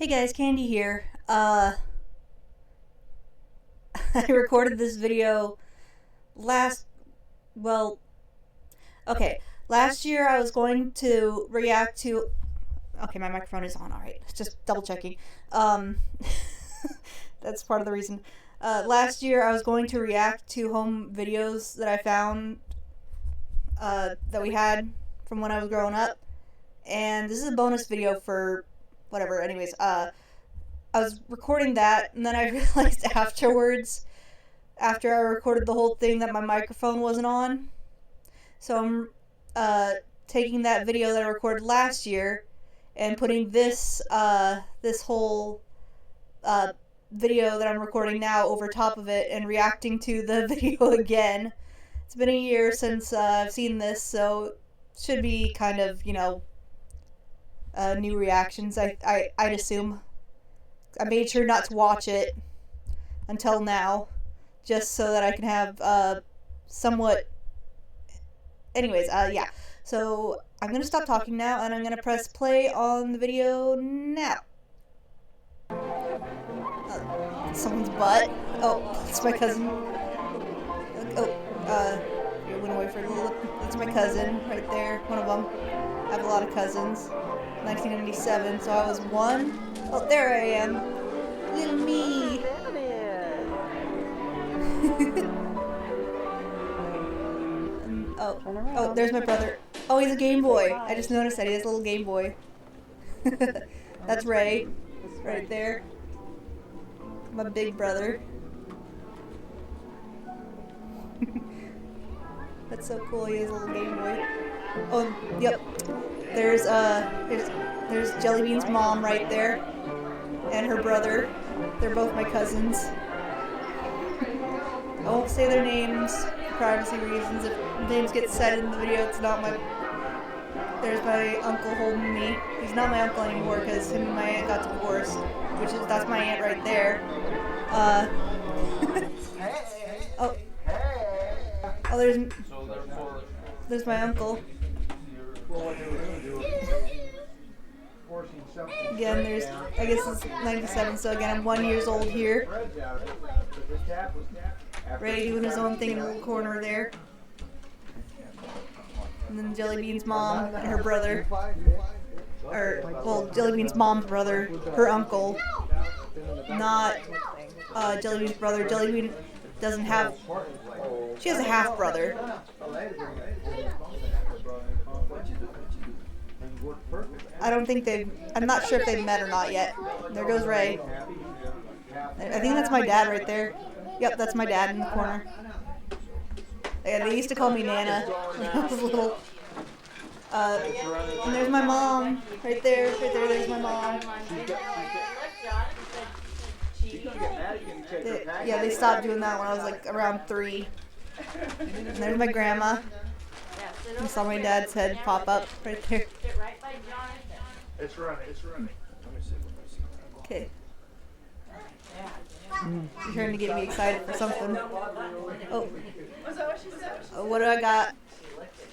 Hey guys, Candy here. I recorded this video last, well, okay. Last year I was going to react to, okay, my microphone is on, alright. Just double checking. Um, that's part of the reason. Last year I was going to react to home videos that I found, that we had from when I was growing up. And this is a bonus video for whatever, anyways, I was recording that, and then I realized afterwards, after I recorded the whole thing, that my microphone wasn't on. So I'm taking that video that I recorded last year and putting this this whole video that I'm recording now over top of it and reacting to the video again. It's been a year since I've seen this, so should be kind of, you know, new reactions, I'd assume. I made sure not to watch it until now, just so that I can have somewhat. Anyways, yeah. So I'm gonna stop talking now, and I'm gonna press play on the video now. Someone's butt. Oh, it's my cousin. It went away for a little. That's my cousin right there. One of them. I have a lot of cousins. 1997, so I was one. Oh, there I am. Little me. Oh, there's my brother. Oh, he's a Game Boy. I just noticed that he has a little Game Boy. That's Ray, right there. My big brother. That's so cool. He has a little Game Boy. Oh, yep. There's Jellybean's mom right there, and her brother. They're both my cousins. I won't say their names for privacy reasons. If names get said in the video, it's not my. There's my uncle holding me. He's not my uncle anymore because him and my aunt got divorced, that's my aunt right there. There's my uncle. Again, I guess it's 97, so again, I'm 1 year old here. Ray doing his own thing in the little corner there. And then Jellybean's mom and her brother. Jellybean's mom's brother, her uncle. Not Jellybean's brother. Jellybean doesn't have. She has a half brother. I'm not sure if they've met or not yet. There goes Ray. I think that's my dad right there. Yep, that's my dad in the corner. Yeah, they used to call me Nana when I was little. And there's my mom. Right there, there's my mom. They stopped doing that when I was like around 3. And there's my grandma. I saw my dad's head pop up right there. It's running. Okay. You're trying to get me excited for something. Oh. What do I got?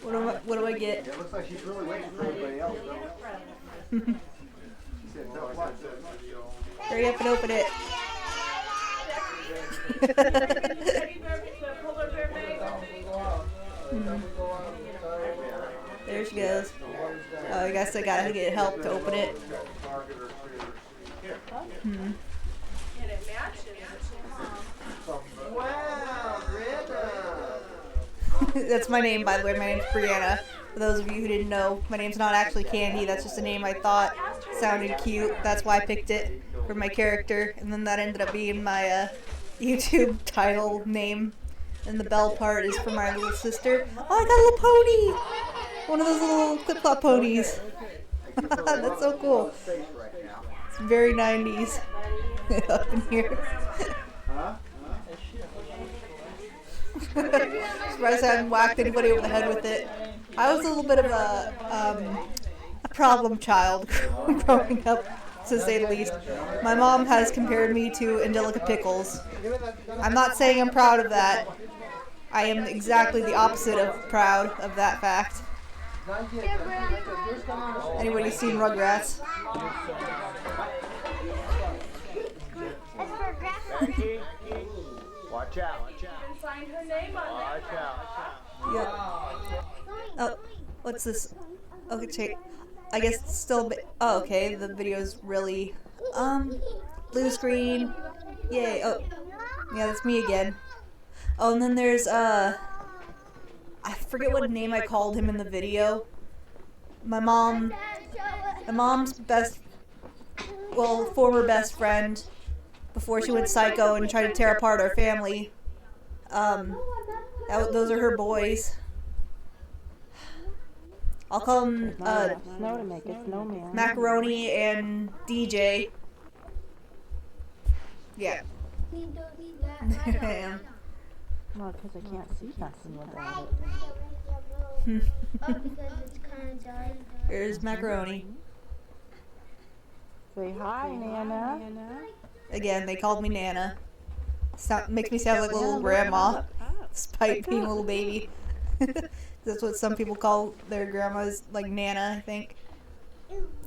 What do I get? It looks like she's really waiting for everybody else, though. Hurry up and open it. There she goes. Oh, I guess I gotta get help to open it. That's my name, by the way. My name's Brianna. For those of you who didn't know, my name's not actually Candy. That's just a name I thought sounded cute. That's why I picked it for my character. And then that ended up being my YouTube title name. And the Belle part is for my little sister. Oh, I got a little pony! One of those little clip-clop ponies. That's so cool. It's very 90s up in here. Surprised I haven't whacked anybody over the head with it. I was a little bit of a problem child growing up, to say the least. My mom has compared me to Angelica Pickles. I'm not saying I'm proud of that. I am exactly the opposite of proud of that fact. Anybody seen Rugrats? That's for grandma. Becky, watch out. Sign her name on Watch out. Yep. Oh, what's this? Okay, check. I guess it's still. Oh, okay. The video's really blue screen. Yay. Oh, yeah, that's me again. Oh, and then there's I forget what name I called him in the video. My mom's former best friend before she went psycho and tried to tear apart our family. Those are her boys. I'll call them Snow to make a snowman. Macaroni and DJ. Yeah. There I am. Well, because I can't see nothing without it. Here's Macaroni. Say hi, Nana. Again, they called me Nana. Makes me sound like a little grandma, despite being a little baby. That's what some people call their grandmas, like Nana, I think.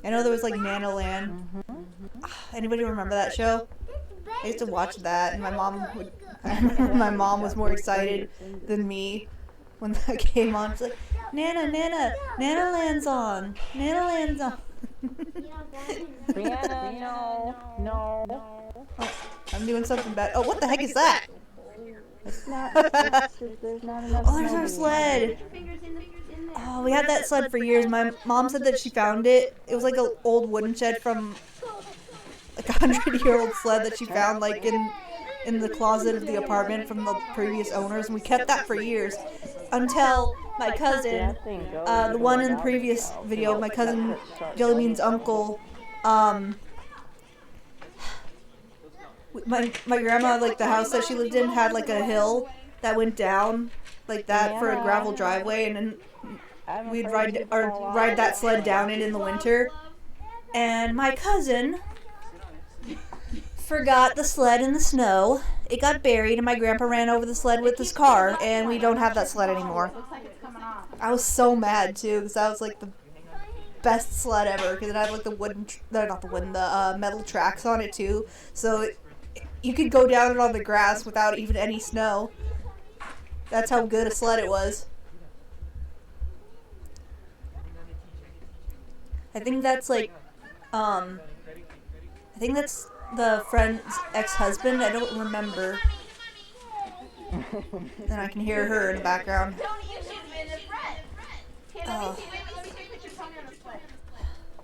I know there was like Nana Land. Anybody remember that show? I used to watch that, and my mom was more excited than me when that came on. She's like, Nana Land's on. Nana Land's on. Brianna, no. Oh, I'm doing something bad. Oh, what the heck is that? It's not. There's not enough. Oh, there's our sled. Oh, we had that sled for years. My mom said that she found it. It was like an old wooden shed from like a 100-year-old sled that she found like in the closet of the apartment from the previous owners, and we kept that for years until my cousin, the one in the previous video, my cousin Jellybean's uncle, my grandma, like the house that she lived in had like a hill that went down like that for a gravel driveway, and then we'd ride that sled down it in the winter. And my cousin forgot the sled in the snow. It got buried, and my grandpa ran over the sled with his car, and we don't have that sled anymore. I was so mad too, because that was like the best sled ever, because it had like the metal tracks on it too, so you could go down it on the grass without even any snow. That's how good a sled it was. I think that's like, I think that's the friend's ex-husband. I don't remember. Then I can hear her in the background.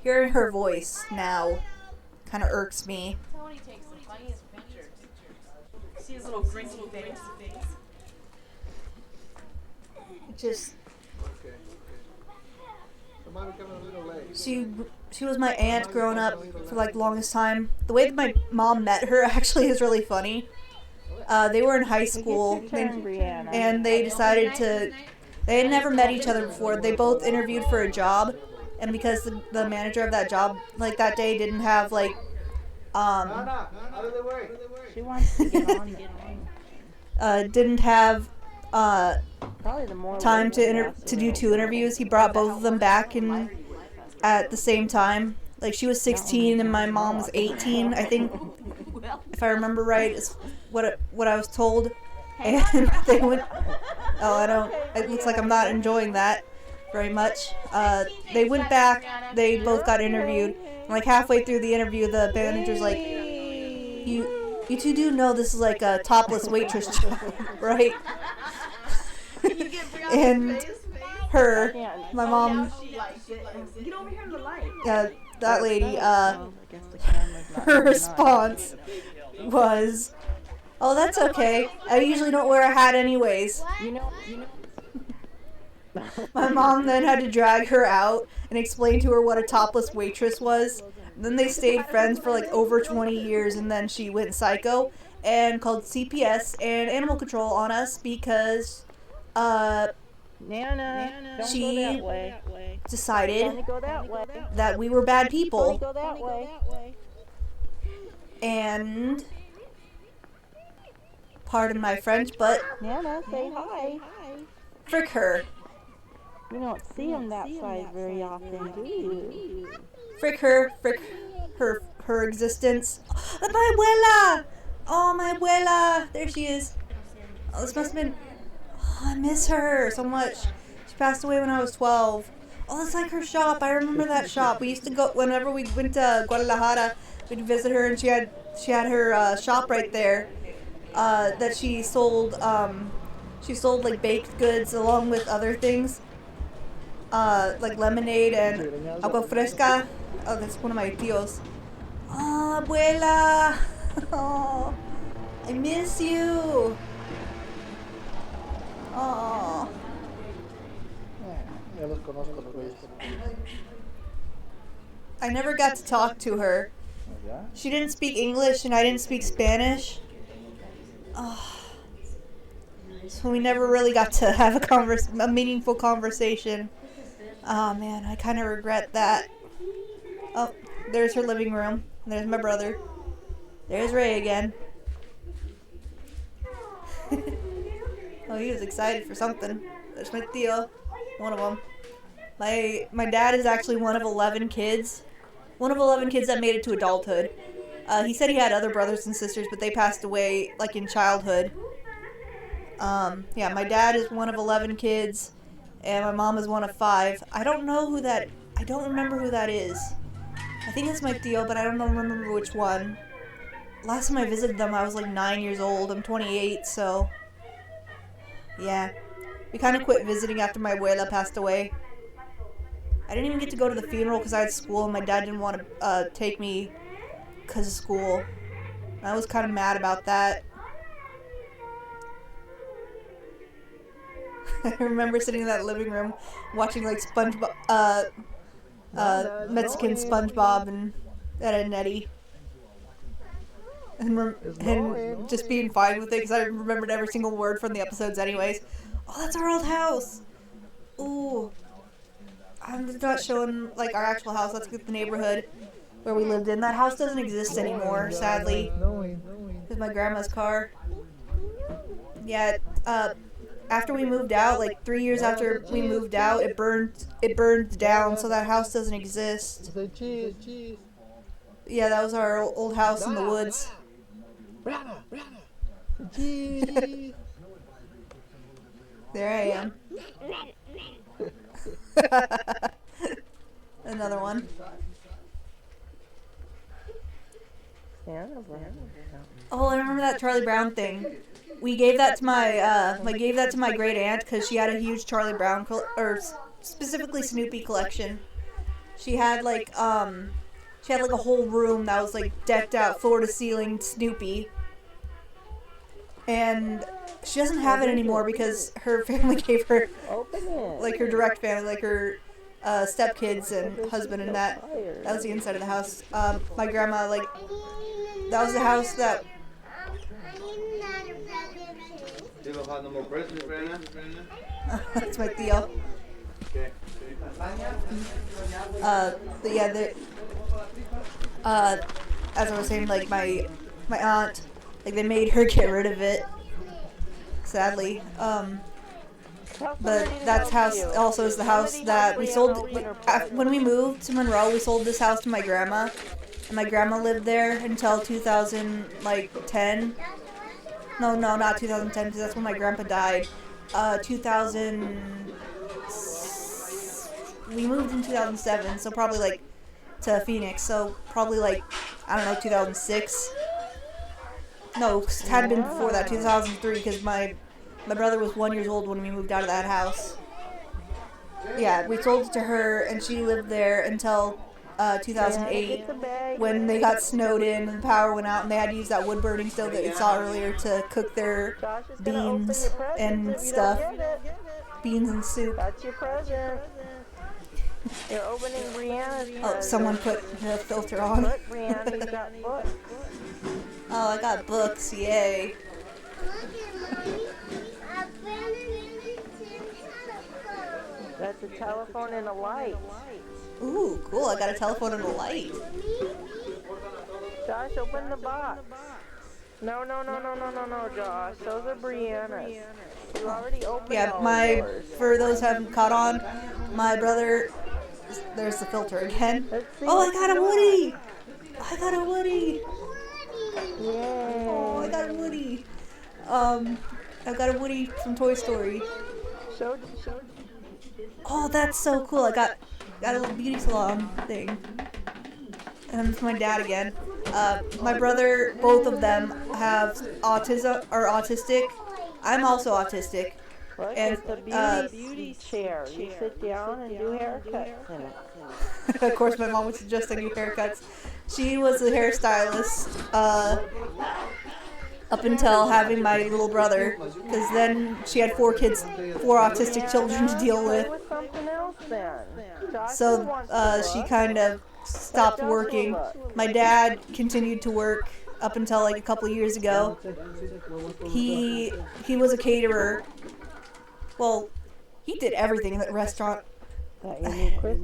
Hearing her voice now kind of irks me. Tony takes the funniest pictures. See his little grinky face. Just she was my aunt growing up for like the longest time. The way that my mom met her actually is really funny. They were in high school and they decided to. They had never met each other before. They both interviewed for a job, and because the manager of that job like that day didn't have like She wants to get on. didn't have Probably the more time to do 2 interviews. He brought both of them back in at the same time. Like she was 16 and my mom was 18, I think, if I remember right, is what I was told. And they went. Oh, I don't. It looks like I'm not enjoying that very much. They went back. They both got interviewed. And like halfway through the interview, the manager's like, "You two do know this is like a topless waitress job, right?" And her, my mom, Get over here in the light. that lady, her response was, "Oh, that's okay. I usually don't wear a hat anyways." You know. My mom then had to drag her out and explain to her what a topless waitress was. Then they stayed friends for like over 20 years, and then she went psycho and called CPS and animal control on us because Nana, don't she go that way. decided Don't go that way. that we were bad people. Don't go that way. And pardon my French, but Nana, say hi. frick her. You don't see them that size very often, do you? Frick her, frick. her existence. My abuela! Oh, my abuela! There she is. Oh, this must have been... Oh, I miss her so much. She passed away when I was 12. Oh, that's like her shop. I remember that shop. We used to go whenever we went to Guadalajara. We'd visit her, and she had her shop right there. That she sold. She sold like baked goods along with other things. Like lemonade and agua fresca. Oh, that's one of my tios. Oh, abuela. Oh, I miss you. Oh. Ya los conozco los güeyes. I never got to talk to her. ¿Ya? She didn't speak English and I didn't speak Spanish. Oh. So we never really got to have a meaningful conversation. Oh man, I kind of regret that. Oh, there's her living room. There's my brother. There's Ray again. Oh, he was excited for something. There's my tío. One of them. My dad is actually one of 11 kids. One of 11 kids that made it to adulthood. He said he had other brothers and sisters, but they passed away like in childhood. Yeah, my dad is one of 11 kids, and my mom is one of 5. I don't remember who that is. I think it's my tío, but I don't remember which one. Last time I visited them, I was like 9 years old. I'm 28, so... Yeah. We kind of quit visiting after my abuela passed away. I didn't even get to go to the funeral because I had school, and my dad didn't want to take me because of school. I was kind of mad about that. I remember sitting in that living room watching like SpongeBob, Mexican SpongeBob and Ed and Eddie. And just being fine with it because I remembered every single word from the episodes anyways. Oh, that's our old house! Ooh. I'm not showing like our actual house, that's the neighborhood where we lived in. That house doesn't exist anymore, sadly. It's my grandma's car. Yeah, after we moved out, like 3 years after we moved out, it burned down, so that house doesn't exist. Yeah, that was our old house in the woods. There I am. Another one. Oh, I remember that Charlie Brown thing. We gave that to my great aunt because she had a huge Charlie Brown or specifically Snoopy collection. She had like a whole room that was like decked out floor to ceiling Snoopy. And she doesn't have it anymore because her family gave her, like her direct family, like her stepkids and husband, and that was the inside of the house. My grandma, like, that was the house that... That's my tío. But yeah, as I was saying, like, my aunt, like, they made her get rid of it, sadly. But that house also is the house that we sold. When we moved to Monroe, we sold this house to my grandma. And my grandma lived there until 2010. No, not 2010, because that's when my grandpa died. 2000... We moved in 2007, so probably, like, to Phoenix. So probably, like, I don't know, 2006. No, it had been before that, 2003, because my brother was 1 year old when we moved out of that house. Yeah, we sold it to her, and she lived there until 2008, when they got snowed in and the power went out, and they had to use that wood burning stove that you saw earlier to cook their beans and stuff. Beans and soup. That's your present. You're opening Brianna's present. Oh, someone put the filter on. Look, Brianna, you got books. Oh, I got books, yay. That's a telephone and a light. Ooh, cool, I got a telephone and a light. Josh, open the box. No, Josh. Those are Brianna's. You already opened yours. For those who haven't caught on, my brother, there's the filter again. Oh, I got a Woody! I got a Woody. Yay. Oh, I got a Woody. I got a Woody from Toy Story. So, Oh, that's so cool. I got a little beauty salon thing. And it's my dad again. My brother, both of them have autism or autistic. I'm also autistic. look, And, it's a beauty chair. You sit down and do haircuts in it. of course, my mom would suggest I do haircuts. She was a hairstylist up until having my little brother, because then she had 4 kids, 4 autistic children to deal with. With something else then. So she kind of stopped working. My dad continued to work up until like a couple of years ago. He was a caterer. Well, he did everything in that restaurant.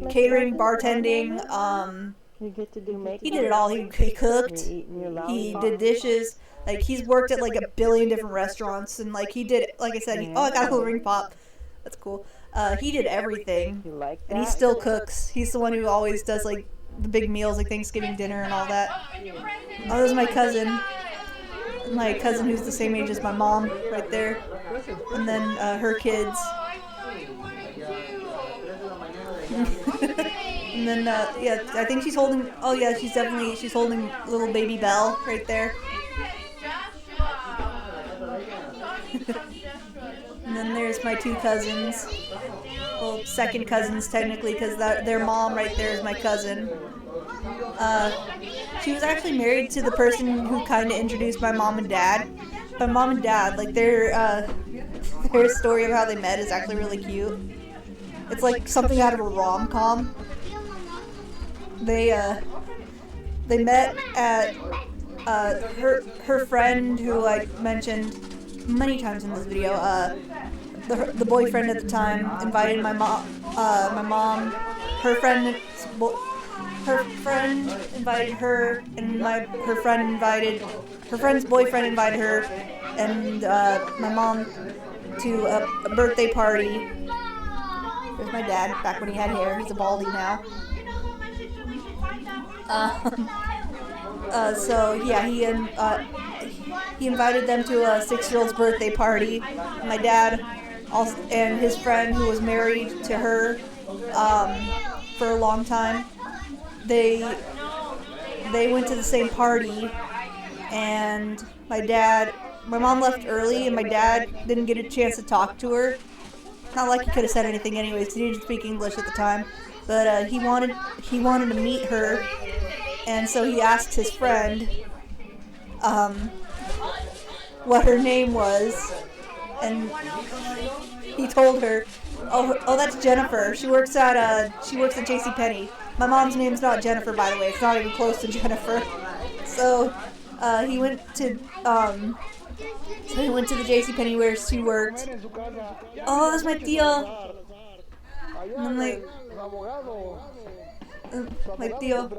Catering, bartending, you get to do makeup. he did it all. He cooked, he did dishes. Like, he's worked at like a billion different restaurants, and like he did, like I said, I got a little ring pop. That's cool. He did everything, You like and he that? still cooks. He's the one who always does like the big meals, like Thanksgiving dinner and all that. Oh, there's my cousin. My cousin who's the same age as my mom, right there. And then her kids. And then yeah, I think she's holding. Oh yeah, she's holding little baby Belle right there. And then there's my 2 cousins. Well, second cousins technically, because their mom right there is my cousin. She was actually married to the person who kind of introduced my mom and dad. My mom and dad, like their story of how they met is actually really cute. It's like something out of a rom-com. They met at her friend, who I mentioned many times in this video. The boyfriend at the time invited my mom, her friend invited her, and her friend's boyfriend invited her and my mom to a birthday party. There's my dad, back when he had hair. He's a baldy now. So yeah, he invited them to a 6-year-old's birthday party. My dad also, and his friend who was married to her for a long time, they went to the same party, and my mom left early, and my dad didn't get a chance to talk to her. Not like he could have said anything anyways, because he didn't speak English at the time. But he wanted to meet her, and so he asked his friend what her name was, and he told her, "Oh, that's Jennifer. She works at JCPenney. My mom's name's not Jennifer, by the way. It's not even close to Jennifer." So he went to the JCPenney where she worked. Oh, that's my tío. And I'm like, my tío.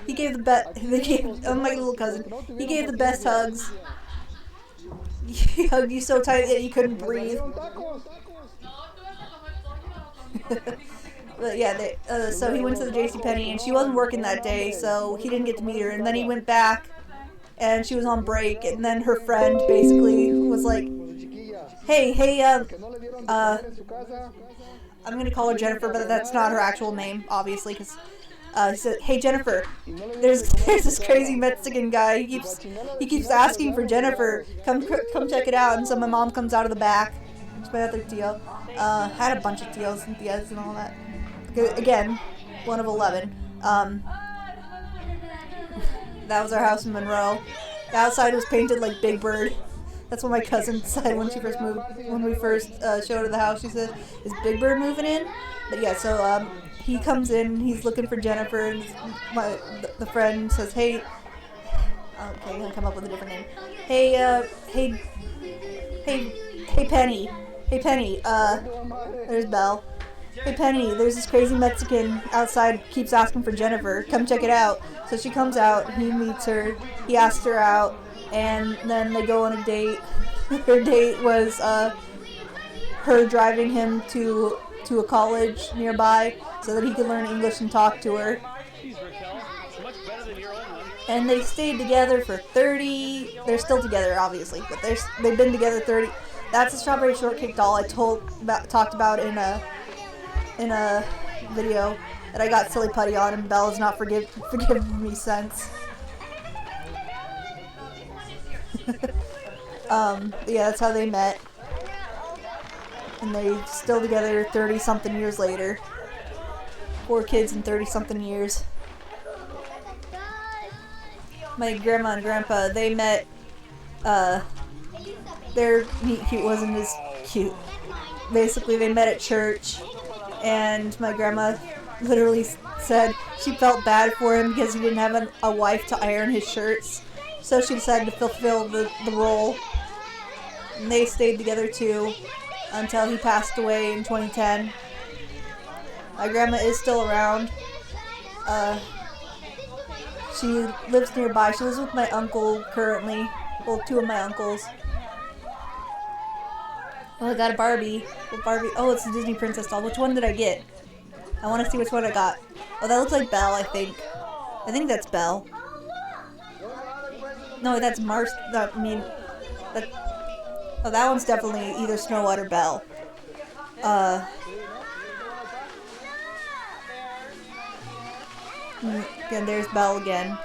He gave the best. My little cousin. He gave the best hugs. He hugged you so tight that you couldn't breathe. But yeah, so he went to the JCPenney, and she wasn't working that day, so he didn't get to meet her. And then he went back, and she was on break, and then her friend basically was like, hey, I'm gonna call her Jennifer, but that's not her actual name, obviously, because he said, "Hey Jennifer, there's this crazy Mexican guy. He keeps asking for Jennifer. Come check it out." And so my mom comes out of the back. It's my other tío. Had a bunch of tíos and tías and all that. Again, one of 11. That was our house in Monroe. The outside was painted like Big Bird. That's what my cousin said when she first moved. When we first showed her the house, she said, "Is Big Bird moving in?" But yeah, so he comes in. He's looking for Jennifer, and the friend says, "Hey, okay, I'm gonna come up with a different name. Hey, Penny. Hey, Penny. There's Belle. Hey, Penny. There's this crazy Mexican outside. Keeps asking for Jennifer. Come check it out." So she comes out. He meets her. He asks her out. And then they go on a date. Her date was her driving him to a college nearby so that he could learn English and talk to her. Jeez, Raquel, it's much better than your old And they stayed together for 30. They're still together, obviously, but they've been together 30. That's the strawberry shortcake doll I talked about in a video that I got silly putty on, and Belle has not forgiven me since. Yeah, that's how they met. And they're still together 30-something years later. 4 kids in 30-something years. My grandma and grandpa, they met, their meet cute wasn't as cute. Basically, they met at church, and my grandma literally said she felt bad for him because he didn't have a wife to iron his shirts. So she decided to fulfill the role. And they stayed together too until he passed away in 2010. My grandma is still around. She lives nearby. She lives with my uncle currently. Well, 2 of my uncles. Oh, I got a Barbie. What Barbie? Oh, it's a Disney princess doll. Which one did I get? I want to see which one I got. Oh, that looks like Belle, I think. I think that's Belle. No, that's Mars. Oh, that one's definitely either Snow White or Belle. Again, there's Belle again.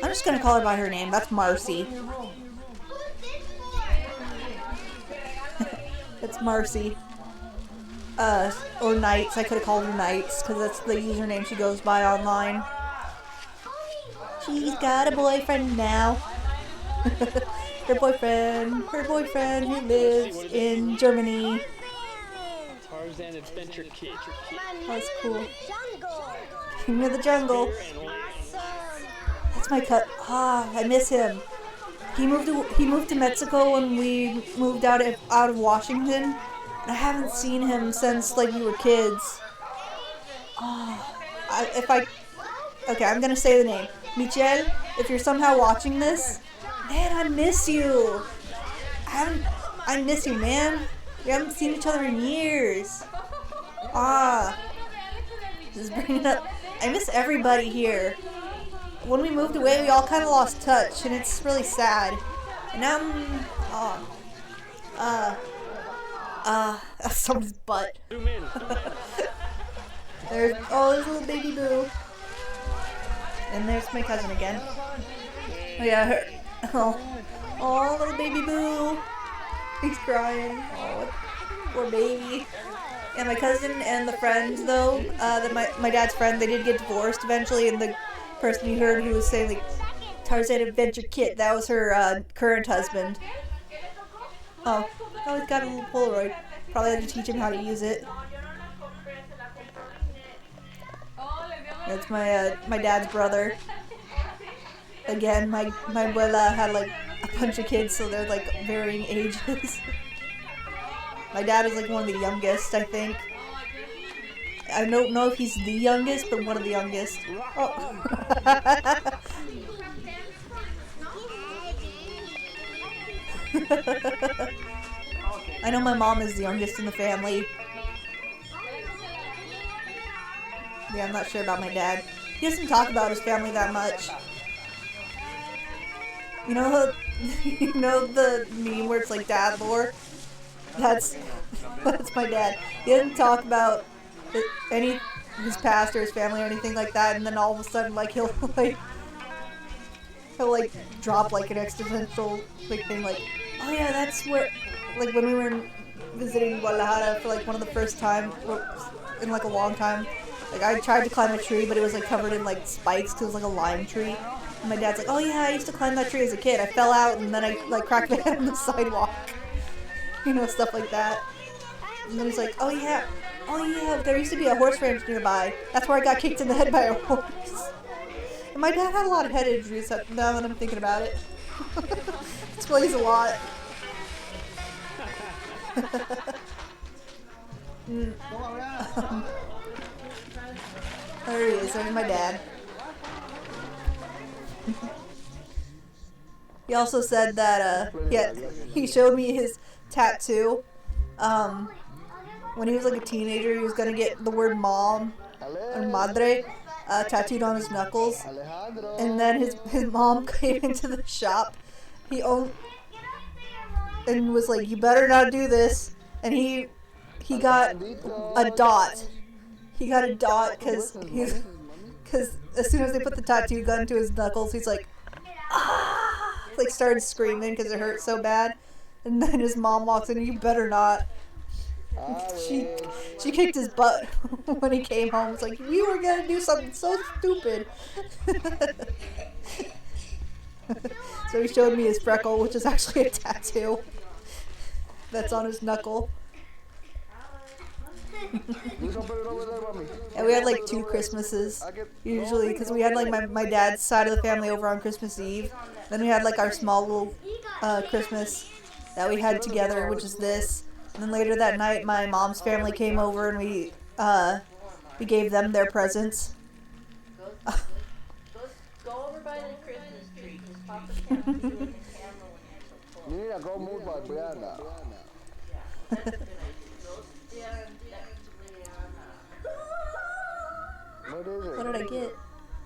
I'm just gonna call her by her name. That's Marcy. That's Marcy. Or Knights. I could have called her Knights because that's the username she goes by online. She's got a boyfriend now. Her boyfriend who lives in Germany. Tarzan Adventure Kit. That's cool. King of the Jungle. That's my cut. Ah, I miss him. He moved to Mexico when we moved out of Washington, and I haven't seen him since like we were kids. Oh, okay, I'm gonna say the name. Michel, if you're somehow watching this, man, I miss you. I miss you, man. We haven't seen each other in years. Just bringing it up. I miss everybody here. When we moved away, we all kind of lost touch, and it's really sad. And now that's someone's butt. There's little baby Boo. And there's my cousin again. Oh yeah, her. Oh, little baby Boo. He's crying. Oh, poor baby. And my cousin and the friend, though, my dad's friend, they did get divorced eventually, and the person you heard who was saying, like, Tarzan Adventure Kit, that was her current husband. Oh, he's got a little Polaroid. Probably had to teach him how to use it. That's my dad's brother. Again, my abuela had, like, a bunch of kids, so they're, like, varying ages. My dad is, like, one of the youngest, I think. I don't know if he's the youngest, but one of the youngest. Oh. I know my mom is the youngest in the family. Yeah, I'm not sure about my dad. He doesn't talk about his family that much. You know the meme where it's like dad lore? That's my dad. He doesn't talk about his past or his family or anything like that, and then all of a sudden, like, he'll drop like an existential like thing, like, oh yeah, that's where, like, when we were visiting Guadalajara for like one of the first time in like a long time, like, I tried to climb a tree, but it was like covered in like spikes because it was like a lime tree. And my dad's like, oh yeah, I used to climb that tree as a kid. I fell out and then I like cracked my head on the sidewalk. You know, stuff like that. And then he's like, oh yeah, there used to be a horse ranch nearby. That's where I got kicked in the head by a horse. And my dad had a lot of head injuries now that I'm thinking about it. Explains a lot. There he is, there's my dad. He also said that, he showed me his tattoo. When he was like a teenager, he was gonna get the word mom or madre, tattooed on his knuckles. Alejandro. And then his mom came into the shop. He owned and was like, "You better not do this." And he got a dot. He got a dot because as soon as they put the tattoo gun to his knuckles, he's like, ah, like started screaming because it hurt so bad. And then his mom walks in, "You better not." She kicked his butt when he came home. It's like, "We were gonna do something so stupid." So he showed me his freckle, which is actually a tattoo that's on his knuckle. And we had like 2 Christmases usually, because we had like my dad's side of the family over on Christmas Eve. Then we had like our small little Christmas that we had together, which is this. And then later that night, my mom's family came over and we gave them their presents. Go over by the Christmas tree. Just pop the candle in the candle when you're so You need cold. to go move by Brianna. That's a good idea. Go stand next to Liana. What is it? What did I get?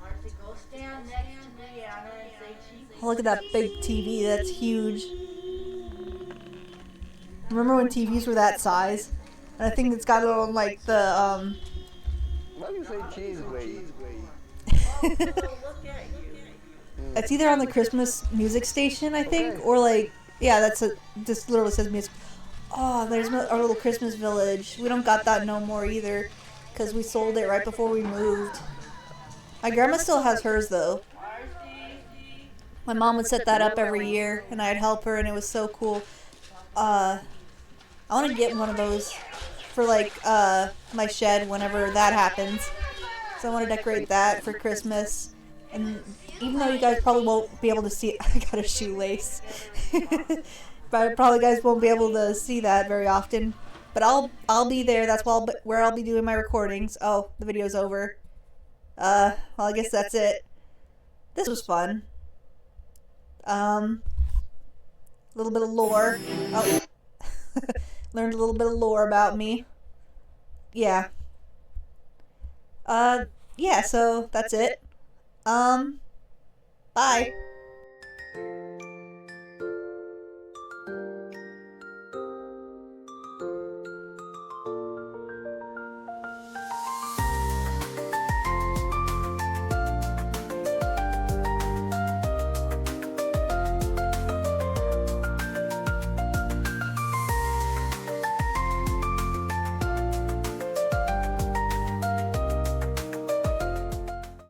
Marcy, go stand next to Liana and say cheese. Oh, look at that big TV. That's huge. Remember when TVs were that size? And I think it's got it on like the Why do you say cheese, Wade? Look at you. It's either on the Christmas music station, I think, or like, yeah, this literally says music. Oh, there's our little Christmas village. We don't got that no more either, because we sold it right before we moved. My grandma still has hers though. My mom would set that up every year, and I'd help her, and it was so cool. I want to get one of those for like my shed whenever that happens. So I want to decorate that for Christmas. And even though you guys probably won't be able to see it, I got a shoelace. But probably guys won't be able to see that very often. But I'll be there. That's where I'll be doing my recordings. Oh, the video's over. Well, I guess that's it. This was fun. A little bit of lore. Oh. Learned a little bit of lore about me. Yeah. Yeah, so that's it. Bye.